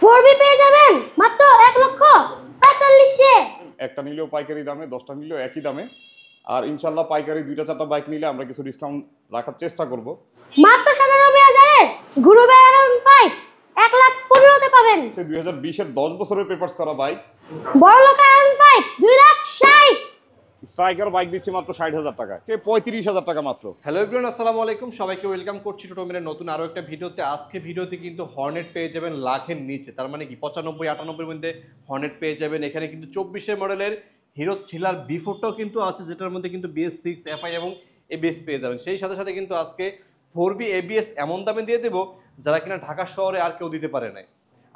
4B পেয়ে যাবেন মাত্র 1,45,000 একটা নিলেও পাইকারি দামে, 10টা নিলেও একই দামে। আর ইনশাল্লাহ পাইকারি 2টা 4টা বাইক নিলে আমরা কিছু ডিসকাউন্ট রাখার চেষ্টা করব। মাত্র 97,000 এর গুরুবে অ্যারাউন্ড 5 1,15,000 তে পাবেন। 2020 এর 10 বছরের পেপারস করা বাইক, বড় লোক অ্যারাউন্ড 5 2,60,000। স্ট্রাইকার বাইক দিচ্ছি মাত্র 60,000 টাকা, 35,000 টাকা মাত্র। হ্যালো এভরিওয়ান, আসসালামু আলাইকুম। সবাইকে ওয়েলকাম করছি টোটোমিলের নতুন আরও একটা ভিডিওতে। আজকে ভিডিওতে কিন্তু হর্নেট পেয়ে যাবেন লাখের নিচে, তার মানে কি 95-98 মধ্যে হর্নেট পেয়ে যাবেন। এখানে কিন্তু 24 মডেলের হিরো থ্রিলার B4টাও কিন্তু আছে, যেটার মধ্যে কিন্তু BS6 FI এবং ABS পেয়ে যাবেন। সেই সাথে সাথে কিন্তু আজকে 4B ABS এমন দামে দিয়ে দেবো যারা কিনা ঢাকা শহরে আর কেউ দিতে পারে নাই।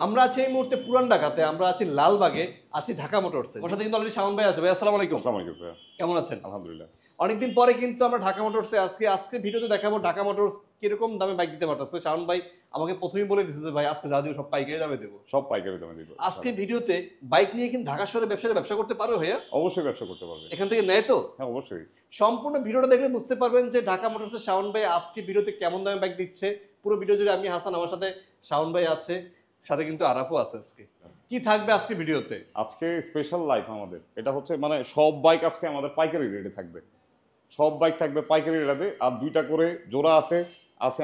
আমরা আছি এই মুহূর্তে পুরান ঢাকাতে, আমরা আছি লালবাগে, আছি ঢাকা মোটরসে। ওর সাথে কিন্তু অলরেডি শাওন ভাই আছে। ভাই আসসালামু আলাইকুম। আসসালামু আলাইকুম ভাইয়া। কেমন আছেন? আলহামদুলিল্লাহ। অনেকদিন পরে কিন্তু আমরা ঢাকা মোটরসে আজকে ভিডিওতে দেখাবো ঢাকা মোটরস কিরকম দামে বাইক দিতে পারতেছে। শাওন ভাই আমাকে প্রথমেই বলে দিয়েছে যে ভাই আজকে যা দিব সব পাইকারি দামে দেবো। সব পাইকারি দামে দিব। আজকে ভিডিওতে বাইক নিয়ে কিন্তু ঢাকা শহরে ব্যবসা করতে পারবে ভাইয়া? অবশ্যই ব্যবসা করতে পারবে। এখান থেকে নেয় তো? হ্যাঁ অবশ্যই। সম্পূর্ণ ভিডিওটা দেখলে বুঝতে পারবেন যে ঢাকা মোটরসের শাওন ভাই আজকে ভিডিওতে কেমন দামে বাইক দিচ্ছে। পুরো ভিডিও জুড়ে আমি হাসান, আমার সাথে শাওন ভাই আছে, সাথে কিন্তু আরাফও আছে। আজকে কি থাকবে আজকে ভিডিওতে? আজকে স্পেশাল লাইফ আমাদের, এটা হচ্ছে মানে সব বাইক আজকে আমাদের পাইকারি রেটে থাকবে। সব বাইক থাকবে পাইকারি রেটে। আর 2টা করে জোড়া আছে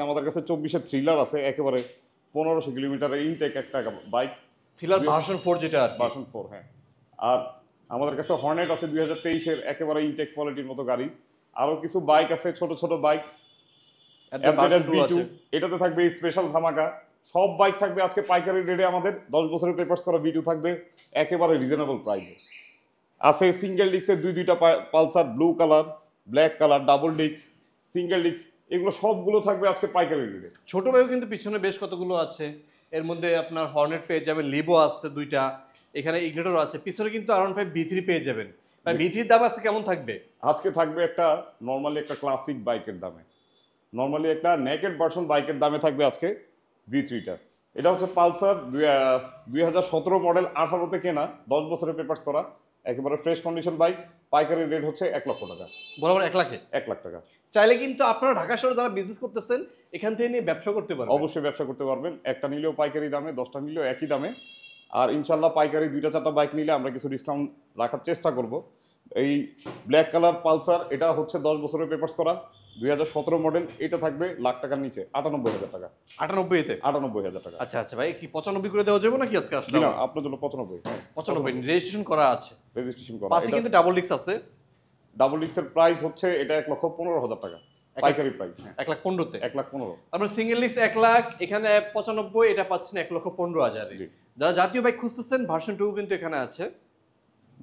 আমাদের কাছে। 24 থ্রিলার আছে, একেবারে 1500 কিলোমিটারের ইনটেক একটা বাইক, থ্রিলার ভার্সন 4 যেটা আর ভার্সন 4। হ্যাঁ, আর আমাদের কাছে হর্নেট আছে 2023 একেবারে ইনটেক কোয়ালিটির মতো গাড়ি। আরো কিছু বাইক আছে, ছোট ছোট বাইক, এটাতে থাকবে স্পেশাল ধামাকা। সব বাইক থাকবে আজকে পাইকারি রেটে আমাদের। 10 বছরের পেপারস করা ভিডিও থাকবে একেবারে রিজনেবল প্রাইসে। আছে সিঙ্গেল ডিস্কের 2টা Pulsar, blue colour, black colour, double disc, single disc, এগুলো সবগুলো থাকবে আজকে পাইকারি রেটে। ছোট বাইক কিন্তু পিছনে বেশ কতগুলো আছে। এর মধ্যে আপনার হর্নেট পেয়ে যাবেন, লিভো আছে 2টা, এখানে ইগনিটর আছে, পিছনে কিন্তু আরাউন্ড 5 B3 পেয়ে যাবেন। ভাই B3 দাম আজকে কেমন থাকবে? আজকে থাকবে একটা নর্মালি একটা ক্লাসিক বাইকের দামে, নর্মালি একটা নেকেড ভার্সন বাইকের দামে থাকবে আজকে V3টা। এটা হচ্ছে পালসার 2017 মডেল, 18তে কেনা, 10 বছরের পেপারস করা, একেবারে ফ্রেশ কন্ডিশন বাইক। পাইকারি রেট হচ্ছে 1 লক্ষ টাকা। বরাবর 1 লাখে? 1 লাখ টাকা। চাইলে কিন্তু আপনারা ঢাকা শহরে যারা বিজনেস করতেছেন এখান থেকে নিয়ে ব্যবসা করতে পারবেন। অবশ্যই ব্যবসা করতে পারবেন। একটা নিলেও পাইকারি দামে, 10টা নিলেও একই দামে। আর ইনশাল্লাহ পাইকারি 2টা 4টা বাইক নিলে আমরা কিছু ডিসকাউন্ট রাখার চেষ্টা করব। এই ব্ল্যাক কালার পালসার, এটা হচ্ছে 10 বছরের পেপারস করা, 2017 মডেল। এটা থাকবে লাখ টাকার নিচে, 98,000 টাকা। 98-তে? 98,000 টাকা। আচ্ছা আচ্ছা ভাই, কি 95 করে দেওয়া যাবে নাকি আজকে আসলে? না, আপনার জন্য 95। হ্যাঁ 95 রেজিস্ট্রেশন করা আছে, রেজিস্ট্রেশন করা। পাশে কিন্তু ডাবল ডিস্ক আছে। ডাবল ডিস্কের প্রাইস হচ্ছে এটা 1,15,000 টাকা পাইকারি প্রাইস। হ্যাঁ 1,15,000-তে? 1,15,000। তারপর সিঙ্গেল ডিস্ক 1 লাখ, এখানে 95, এটা পাচ্ছেন 1,15,000। যারা জাতীয় বাইক খুঁজতেছেন ভার্সন 2 কিন্তু এখানে আছে।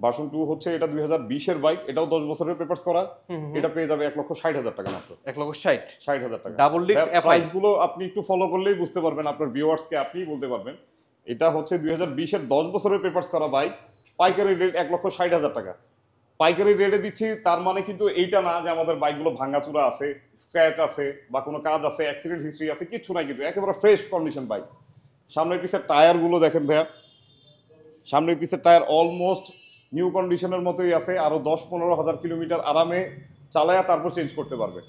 ভার্সন 2 হচ্ছে এটা 2020 এর বাইক, এটাও 10 বছরের পেপারস করা। এটা পেয়ে যাবে 1,60,000 টাকা মাত্র। 1,60,000 টাকা। ডাবল ডিস্ক প্রাইস গুলো আপনি একটু ফলো করলেই বুঝতে পারবেন, আপনার ভিউয়ার্সকে আপনিই বলতে পারবেন। এটা হচ্ছে 2020 এর 10 বছরের পেপারস করা বাইক, পাইকারি রেট 1,60,000 টাকা। পাইকারি রেটে দিচ্ছি, তার মানে কিন্তু এইটা না যে আমাদের বাইকগুলো ভাঙাচুরা আছে, স্ক্র্যাচ আছে বা কোনো কাজ আছে, অ্যাক্সিডেন্ট হিস্ট্রি আছে, কিচ্ছু নাই। কিন্তু একেবারে ফ্রেশ কন্ডিশন বাইক। সামনের পিছের টায়ারগুলো দেখেন ভাইয়া, সামনের পিছের টায়ার অলমোস্ট নিউ কন্ডিশনের মতোই আছে। আরও 10-15 হাজার কিলোমিটার আরামে চালায়া তারপর চেঞ্জ করতে পারবে।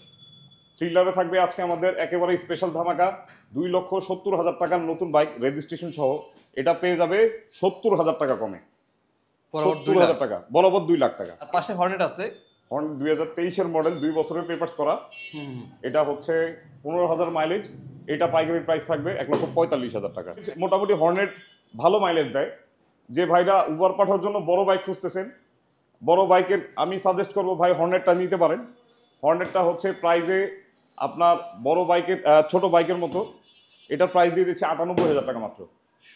থ্রিলারে থাকবে আজকে আমাদের একেবারে স্পেশাল ধামাকা, 2,70,000 টাকার নতুন বাইক রেজিস্ট্রেশন সহ। এটা পেয়ে যাবে 70,000 টাকা কমে, 70,000 টাকা, বরাবর 2 লাখ টাকা। পাশে হর্নেট আছে, হর্নেট 2023 এর মডেল, 2 বছরের পেপারস করা। এটা হচ্ছে 15,000 মাইলেজ। এটা পাইকারি প্রাইস থাকবে 1,45,000 টাকা। মোটামুটি হর্নেট ভালো মাইলেজ দেয়। যে ভাইরা উবার পাঠানোর জন্য বড় বাইক খুঁজতেছেন, বড় বাইকের আমি সাজেস্ট করবো ভাই হর্নেটটা নিতে পারেন। হর্নেটটা হচ্ছে প্রাইসে আপনার বড় বাইকের ছোট বাইকের মতো। এটার প্রাইস দিয়ে দিচ্ছি 98,000 টাকা মাত্র।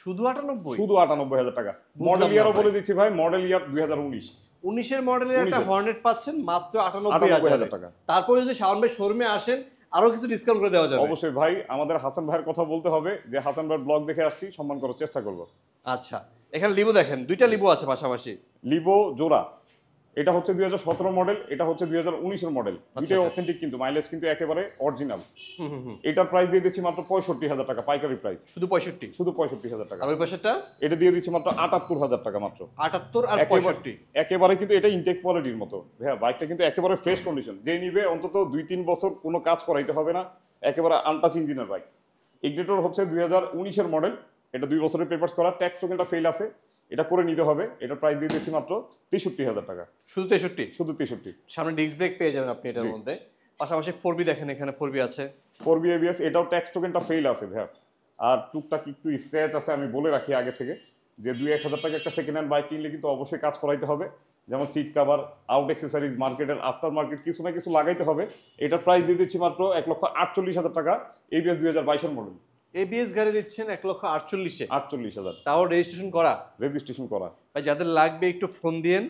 শুধু 98? শুধু 98,000 টাকা। মডেল ইয়ারও বলে দিচ্ছি ভাই, মডেল ইয়ার 2019। 19 এর মডেলের একটা হর্নেট পাচ্ছেন মাত্র 98,000 টাকা। তারপর যদি শাওন ভাই শোরুমে আসেন আরো কিছু ডিসকাউন্ট করে দেওয়া যাবে। অবশ্যই ভাই, আমাদের হাসান ভাইয়ের কথা বলতে হবে যে হাসান ভাইয়ের ব্লগ দেখে আসছি, সম্মান করার চেষ্টা করব। আচ্ছা, এখানে লিভো দেখেন, 2টা লিভো আছে পাশাপাশি। লিভো জোড়া, এটা হচ্ছে 2017 মডেল, এটা হচ্ছে 2019 এর মডেল। দুটোই অথেন্টিক, কিন্তু মাইলেজ কিন্তু একেবারে অরিজিনাল। এটার প্রাইস দিয়ে দিচ্ছি মাত্র 65,000 টাকা পাইকারি প্রাইস। শুধু 65? শুধু 65,000 টাকা। আর ওই পাশেরটা? এটা দিয়ে দিচ্ছি মাত্র 78,000 টাকা মাত্র। 78 আর 65 একেবারে কিন্তু এটা ইনটেক কোয়ালিটির মতো ভাইয়া। বাইকটা কিন্তু একেবারে ফ্রেশ কন্ডিশন, যে নিবে অন্তত 2-3 বছর কোনো কাজ করাইতে হবে না। একেবারে আনটাচ ইঞ্জিনের বাইক। ইগনিটর হচ্ছে 2019 এর মডেল, এটা 2 বছরের পেপারস করা, ট্যাক্স টোকেনটা ফেল আছে, এটা করে নিতে হবে। এটা প্রাইস দিয়ে দিচ্ছি মাত্র 63,000 টাকা। শুধু 63? শুধু 63। সামনে ডিস্ক ব্রেক পেয়ে যাবেন আপনি এটার জি। মধ্যে। পাশাপাশি 4B দেখেন, এখানে 4B আছে। 4B ABS, এটাও ট্যাক্স টোকেনটা ফেল আছে ভাইয়া। আর টুকটাক একটু স্ক্র্যাচ আছে, আমি বলে রাখি আগে থেকে যে 2-1 হাজার টাকা একটা সেকেন্ড হ্যান্ড বাইক কিনলে কিন্তু অবশ্যই কাজ করাইতে হবে, যেমন সিট কাভার, আউট অ্যাক্সেসরিজ, মার্কেটের আফটার মার্কেট কিছু না কিছু লাগাইতে হবে। এটার প্রাইস দিয়ে দিচ্ছি মাত্র 1,48,000 টাকা, ABS 2022-এর মডেল। ABS গাড়ি দিচ্ছেন 1,48,000-এ, 48,000 তাও রেজিস্ট্রেশন করা। রেজিস্ট্রেশন করা। ভাই যাদের লাগবে একটু ফোন দিয়েন।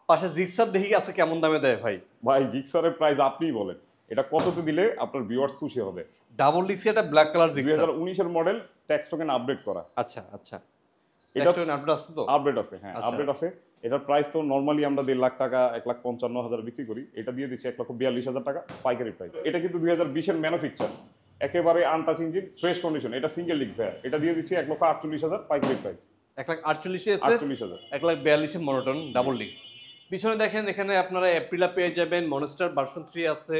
পাশে জিক্সার দেখি আছে কেমন দামে দেয় ভাই? ভাই জিক্সারের প্রাইস আপনিই বলেন, এটা কততে দিলে আপনার ভিউয়ার্স খুশি হবে? ডাবল ডিক্সি একটা ব্ল্যাক কালার জিক্সার, 2019-এর মডেল, ট্যাক্স টোকেন আপডেট করা। আচ্ছা আচ্ছা, এটা এটা আপডেট আছে তো? আপডেট আছে, হ্যাঁ আচ্ছা। আপডেট আছে। এটার প্রাইস তো নরমালি আমরা 1.5 লাখ টাকা 1,55,000 বিক্রি করি, এটা দিয়ে দিচ্ছি 1,42,000 টাকা পাইকারি প্রাইস। এটা কিন্তু 2020-এর ম্যানুফ্যাকচার, একেবারে আনটাচ ইঞ্জিন, ফ্রেশ কন্ডিশন, এটা সিঙ্গেল ডিস্ক ভাইয়া। এটা দিয়ে দিচ্ছি 1,48,000 পাইকারি প্রাইস। 1,48,000 48,000। 1,42,000 মনোটন ডাবল ডিক্স। পিছনে দেখেন, এখানে আপনারা এপ্রিলা পেয়ে যাবেন, মনস্টার ভার্সন 3 আছে,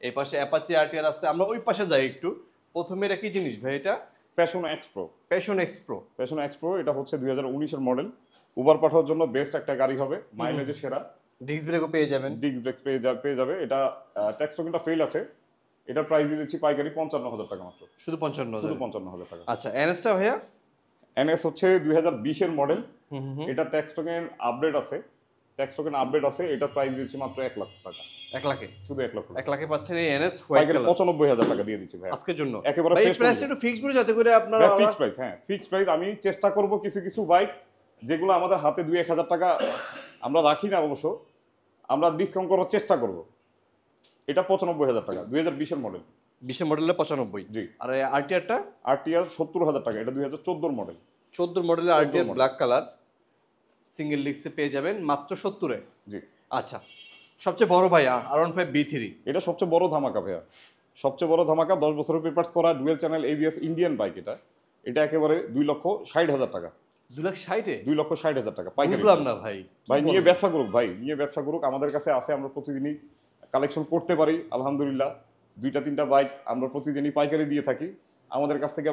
এই পাশে অ্যাপাচি আরটিআর আছে। আমরা ওই পাশে যাই একটু। প্রথমে এটা কি জিনিস ভাই? এটা passion x pro. Passion x pro. Passion x pro এটা হচ্ছে 2019-এর মডেল। উবার পাঠানোর জন্য বেস্ট একটা গাড়ি হবে, মাইলেজে সেরা, ডিস্ক ব্রেকও পেয়ে যাবেন। ডিস্ক ব্রেক পেয়ে যাবে। এটা ট্যাক্স টোকেনটা ফেল আছে। এটার প্রাইস দিয়ে দিচ্ছি পাইকারি 55,000 টাকা মাত্র। শুধু 55,000? শুধু 55,000 টাকা। আচ্ছা, এনএসটা ভাইয়া? এনএস হচ্ছে 2020-এর মডেল। এটা ট্যাক্স টোকেন আপডেট আছে, এটার প্রাইস দিচ্ছি মাত্র 1 লাখ টাকা। 1 লাখে? শুধু 1 লাখ টাকা। 1 লাখে পাচ্ছেন এই এনএস হোয়াইট পাইকারি কালার। 95,000 টাকা দিয়ে দিচ্ছি ভাই আজকের জন্য একেবারে ভাই ফ্রেশ প্রাইসটা একটু ফিক্স করে, যাতে করে আপনারা ফিক্স প্রাইস। হ্যাঁ ফিক্স প্রাইস। আমি চেষ্টা করব কিছু কিছু বাইক যেগুলো আমাদের হাতে 2-1 হাজার টাকা আমরা রাখি না, অবশ্য আমরা ডিসকাউন্ট করার চেষ্টা করব। এটা 95,000 টাকা, 2020-এর মডেল। 20 মডেলের 95? জি। আর আরটিআরটা? আরটিআর 70,000 টাকা, এটা 2014 মডেল। 14 মডেলের RTR model। Black colour, single ডিস্কে পেয়ে যাবেন মাত্র 70-এ। জি। আচ্ছা, সবচেয়ে বড় ভাই R15 B3। এটা সবচেয়ে বড় ধামাকা ভাইয়া, সবচেয়ে বড় ধামাকা। 10 বছরের পেপারস করা, dual channel ABS Indian bike. এটা একেবারে 2,60,000 টাকা। 2,60,000-এ? 2,60,000 টাকা পাইকারি। বুঝলাম না ভাই। ভাই নিয়ে ব্যবসা করুক, নিয়ে ব্যবসা করুক। আমাদের কাছে আছে, আমরা প্রতিদিনই কালেকশন করতে পারি আলহামদুলিল্লাহ। 2-3টা বাইক আমরা প্রতিদিনই পাইকারি দিয়ে থাকি। আমাদের কাছ থেকে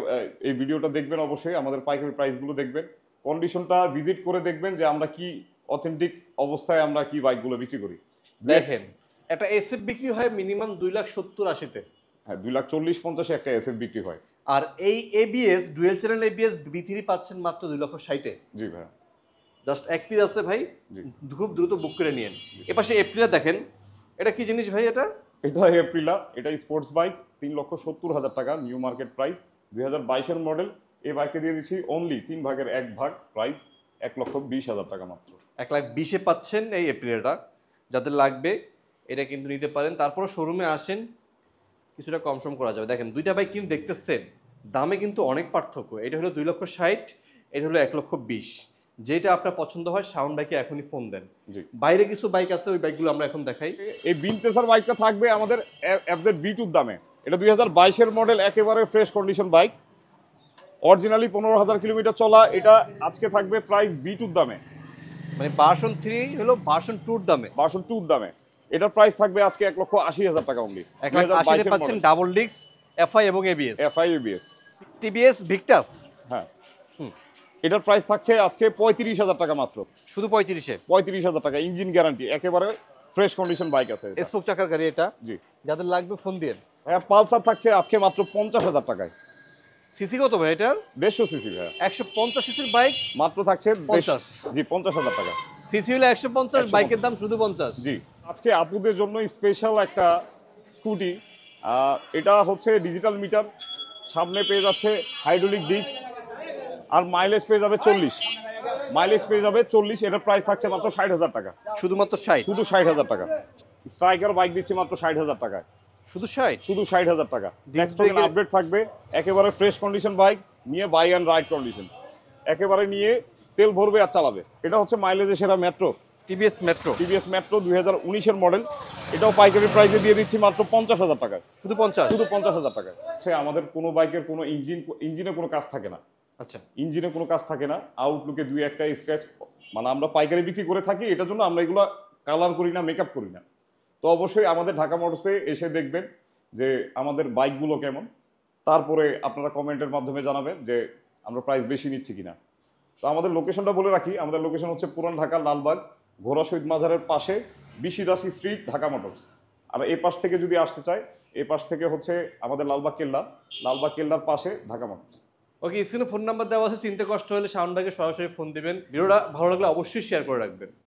এই ভিডিওটা দেখবেন, অবশ্যই আমাদের পাইকারি প্রাইসগুলো দেখবেন, কন্ডিশনটা ভিজিট করে দেখবেন যে আমরা কি অথেন্টিক অবস্থায় আমরা কি বাইকগুলো বিক্রি করি। দেখেন, একটা এসএফ বিক্রি হয় মিনিমাম 2,70,000-80-তে। হ্যাঁ 2,40,50-এ একটা এসএফ বিক্রি হয়। আর এই ABS dual channel ABS B3 পাচ্ছেন মাত্র 2,60,000-এ। জি ভাই। জাস্ট এক পিস আছে ভাই, জি। খুব দ্রুত বুক করে নিয়েন। এপাশে এপ্রিলা দেখেন, এটা কি জিনিস ভাই? এটা এপ্রিলা, এটা স্পোর্টস বাইক, 3,70,000 টাকা নিউ মার্কেট প্রাইস, 2022-এর মডেল। এই বাইকটা দিয়ে দিচ্ছি অনলি 3 ভাগের 1 ভাগ প্রাইস, 1,20,000 টাকা মাত্র। 1,20,000-এ পাচ্ছেন এই এপ্রিলটা। যাদের লাগবে এটা কিন্তু নিতে পারেন। তারপরে শোরুমে আসেন, কিছুটা কম সম করা যাবে। দেখেন দুইটা বাইক কিন্তু দেখতেছেন, দামে কিন্তু অনেক পার্থক্য। এটা হলো 2,60,000, এটা হলো 1,20,000। যেটা আপনার পছন্দ হয় শাওন বাইকে এখনই ফোন দেন। জি। বাইরে কিছু বাইক আছে, ওই বাইকগুলো আমরা এখন দেখাই। এই ভিনটেজার বাইকটা থাকবে আমাদের FZ V2-র দামে। এটা 2022-এর মডেল, একেবারে fresh condition bike, originally 15,000 kilometre চলা। এটা আজকে থাকবে প্রাইস V2-র দামে, মানে ভার্সন 3 হলো ভার্সন 2-র দামে। ভার্সন 2-র দামে এটার প্রাইস থাকবে আজকে 1,80,000 টাকা অনলি। 1,80,000-এ পাচ্ছেন ডাবল ডিস্ক, FI এবং ABS। FI ABS TBS Victus. হ্যাঁ। এটার প্রাইস থাকছে আজকে 35,000 টাকা মাত্র। শুধু 35-এ? 35,000 টাকা, ইঞ্জিন গ্যারান্টি, একেবারে ফ্রেশ কন্ডিশন বাইক আছে। স্পোক চাকার গাড়ি এটা। জি। যাদের লাগবে ফোন দিন। হ্যাঁ পালসার থাকছে আজকে মাত্র 50,000 টাকায়। সিসি কত ভাই এটার? 150 সিসি ভাইয়া। 150 সিসির বাইক মাত্র থাকছে 50। জি 50,000 টাকা। সিসি হলো 150, বাইকের দাম শুধু 50। জি। আজকে আপুদের জন্য স্পেশাল একটা স্কুটি। এটা হচ্ছে ডিজিটাল মিটার, সামনে পেয়ে যাচ্ছে হাইড্রোলিক ডিস্ক, আর মাইলেজ পেয়ে যাবে 40। এটার প্রাইস থাকছে মাত্র 60,000 টাকা। শুধুমাত্র 60? শুধু 60,000 টাকা। স্ট্রাইকার বাইক দিচ্ছি মাত্র 60,000 টাকায়। শুধু 60? শুধু 60,000 টাকা। নেক্সট আপডেট থাকবে, একেবারে ফ্রেশ কন্ডিশন বাইক, নিয়ে বাই অ্যান্ড রাইড কন্ডিশন, একেবারে নিয়ে তেল ভরবে আর চালাবে। এটা হচ্ছে মাইলেজে সেরা মেট্রো, টিভিএস মেট্রো। 2019-এর মডেল। এটাও পাইকারি প্রাইসে দিয়ে দিচ্ছি মাত্র 50,000 টাকায়। শুধু 50? শুধু 50,000 টাকায়। আমাদের কোনো বাইকের কোনো ইঞ্জিনে কোনো কাজ থাকে না। আচ্ছা। ইঞ্জিনে কোনো কাজ থাকে না, আউটলুকে 2-1টা স্ক্র্যাচ, মানে আমরা পাইকারি বিক্রি করে থাকি, এটার জন্য আমরা এগুলো কালার করি না, মেকআপ করি না। তো অবশ্যই আমাদের ঢাকা মোটরসে এসে দেখবেন যে আমাদের বাইকগুলো কেমন, তারপরে আপনারা কমেন্টের মাধ্যমে জানাবেন যে আমরা প্রাইস বেশি নিচ্ছি কিনা। তো আমাদের লোকেশনটা বলে রাখি, আমাদের লোকেশন হচ্ছে পুরান ঢাকা লালবাগ ঘোড়া শহীদ মাজারের পাশে বিশিদাসী স্ট্রিট, ঢাকা মোটরস। আর এই পাশ থেকে যদি আসতে চায়, এই পাশ থেকে হচ্ছে আমাদের লালবাগ কেল্লা, লালবাগ কেল্লার পাশে ঢাকা মোটরস। ওকে, স্ক্রিনে ফোন নাম্বার দেওয়া আছে, চিনতে কষ্ট হলে শাওন ভাইকে সরাসরি ফোন দিবেন। ভিডিওটা ভালো লাগলে অবশ্যই শেয়ার করে রাখবেন।